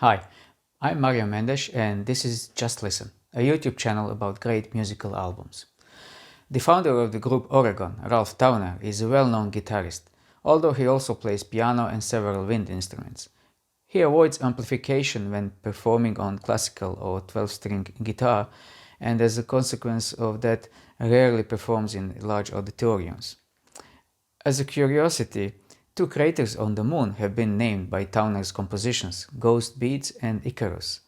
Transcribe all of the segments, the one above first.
Hi, I'm Mario Mendes and this is Just Listen, a YouTube channel about great musical albums. The founder of the group Oregon, Ralph Towner, is a well-known guitarist, although he also plays piano and several wind instruments. He avoids amplification when performing on classical or 12-string guitar, and as a consequence of that, rarely performs in large auditoriums. As a curiosity, two craters on the Moon have been named by Towner's compositions, Ghost Beats and Icarus,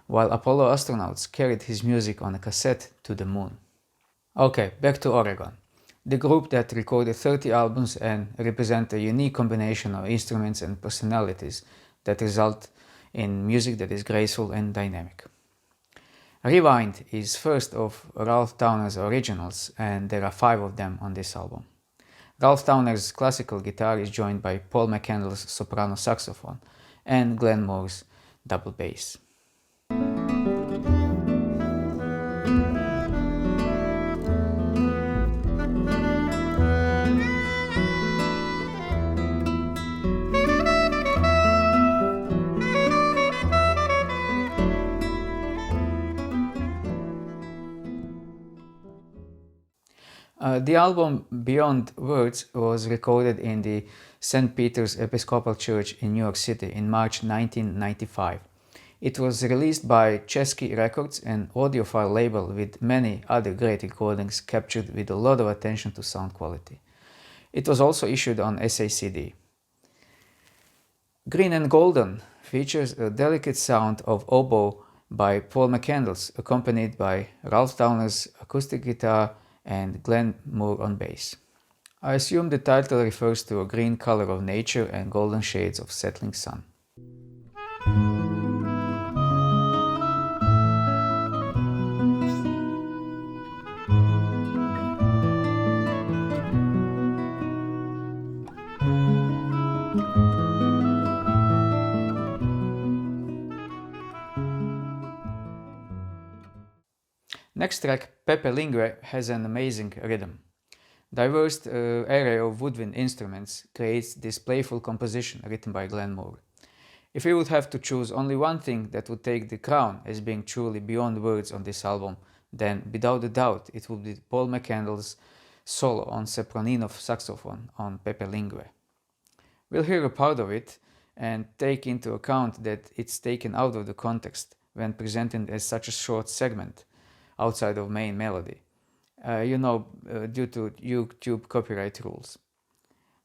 while Apollo astronauts carried his music on a cassette to the Moon. Okay, back to Oregon, the group that recorded 30 albums and represent a unique combination of instruments and personalities that result in music that is graceful and dynamic. Rewind is first of Ralph Towner's originals, and there are 5 of them on this album. Ralph Towner's classical guitar is joined by Paul McCandless's soprano saxophone and Glenn Moore's double bass. The album Beyond Words was recorded in the St. Peter's Episcopal Church in New York City in March 1995. It was released by Chesky Records, an audiophile label with many other great recordings captured with a lot of attention to sound quality. It was also issued on SACD. Green and Golden features a delicate sound of oboe by Paul McCandless, accompanied by Ralph Towner's acoustic guitar and Glenn Moore on bass. I assume the title refers to a green color of nature and golden shades of settling sun. Next track, Pepe Lingue, has an amazing rhythm. Diverse array of woodwind instruments creates this playful composition written by Glenn Moore. If we would have to choose only one thing that would take the crown as being truly beyond words on this album, then without a doubt it would be Paul McCandless's solo on sopranino saxophone on Pepe Lingue. We'll hear a part of it and take into account that it's taken out of the context when presented as such a short segment outside of main melody, due to YouTube copyright rules.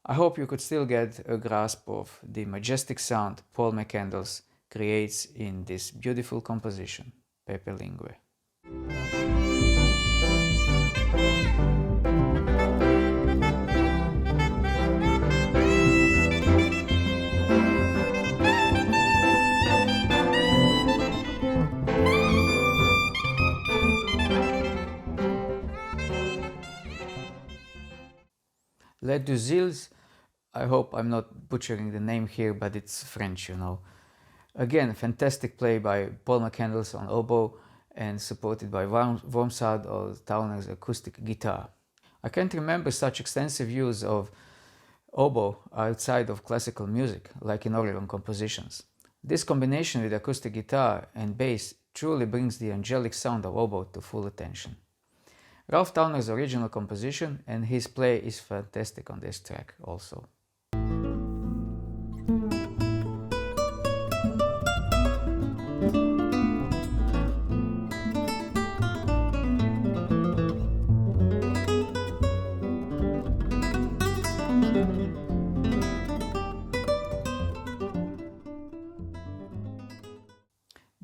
I hope you could still get a grasp of the majestic sound Paul McCandless creates in this beautiful composition, Pepe Lingue. Les Deux Îles, I hope I'm not butchering the name here, but it's French, Again, fantastic play by Paul McCandless on oboe and supported by Wormsad or Towner's acoustic guitar. I can't remember such extensive use of oboe outside of classical music, like in Oregon compositions. This combination with acoustic guitar and bass truly brings the angelic sound of oboe to full attention. Ralph Towner's original composition and his play is fantastic on this track also.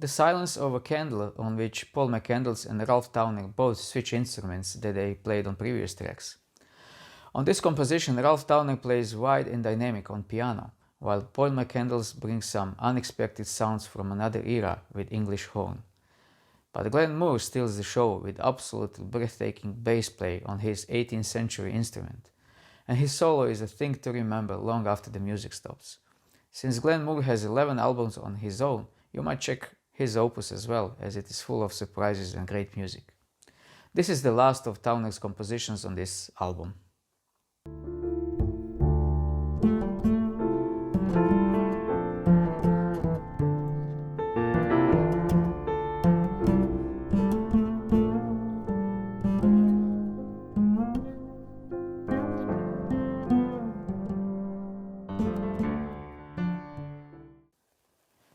The Silence of a Candle, on which Paul McCandless and Ralph Towner both switch instruments that they played on previous tracks. On this composition, Ralph Towner plays wide and dynamic on piano, while Paul McCandless brings some unexpected sounds from another era with English horn. But Glenn Moore steals the show with absolutely breathtaking bass play on his 18th century instrument, and his solo is a thing to remember long after the music stops. Since Glenn Moore has 11 albums on his own, you might check his opus as well, as it is full of surprises and great music. This is the last of Towner's compositions on this album.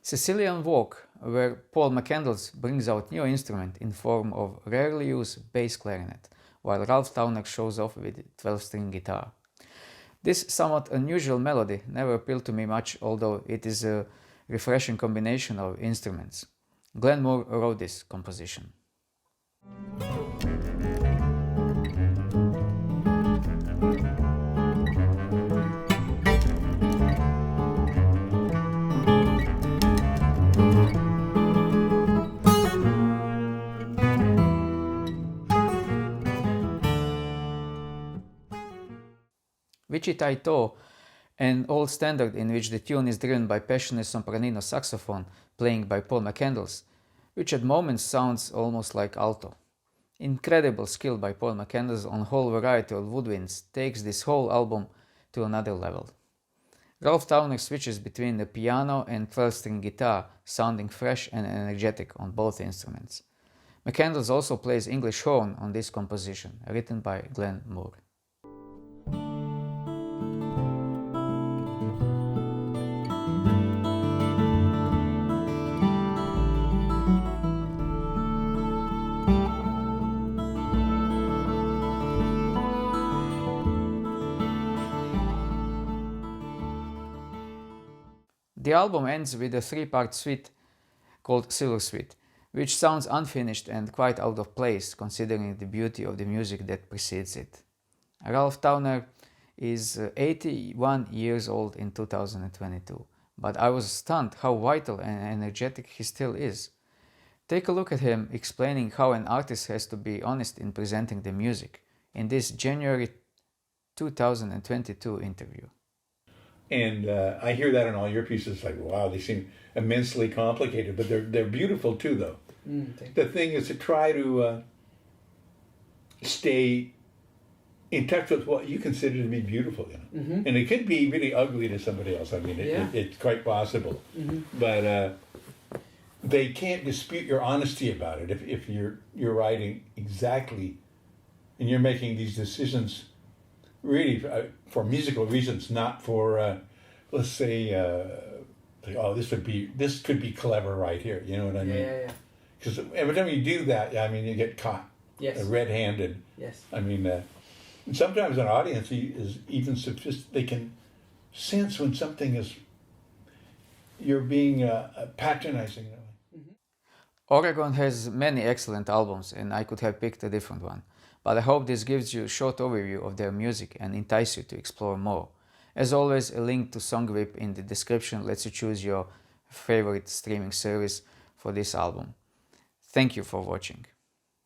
Sicilian Walk, where Paul McCandless brings out new instrument in form of rarely used bass clarinet, while Ralph Towner shows off with 12-string guitar. This somewhat unusual melody never appealed to me much, although it is a refreshing combination of instruments. Glenn Moore wrote this composition. Wichita To, an old standard in which the tune is driven by passionate sopranino saxophone playing by Paul McCandless, which at moments sounds almost like alto. Incredible skill by Paul McCandless on a whole variety of woodwinds takes this whole album to another level. Ralph Towner switches between the piano and 12-string guitar, sounding fresh and energetic on both instruments. McCandless also plays English horn on this composition, written by Glenn Moore. The album ends with a three-part suite called Silver Suite, which sounds unfinished and quite out of place considering the beauty of the music that precedes it. Ralph Towner is 81 years old in 2022, but I was stunned how vital and energetic he still is. Take a look at him explaining how an artist has to be honest in presenting the music in this January 2022 interview. And I hear that in all your pieces, like, wow, they seem immensely complicated, but they're beautiful too, though. The thing is to try to stay in touch with what you consider to be beautiful, you know. And it could be really ugly to somebody else. I mean, it's quite possible. But they can't dispute your honesty about it if you're writing exactly, and you're making these decisions really for musical reasons, not for let's say, like, oh, this could be clever right here. You know what I mean? Because every time you do that, I mean, you get caught red-handed. I mean, and sometimes an audience is even they can sense when something is you're being patronizing. Oregon has many excellent albums, and I could have picked a different one. But I hope this gives you a short overview of their music and entice you to explore more. As always, a link to SONGWHIP in the description lets you choose your favorite streaming service for this album. Thank you for watching.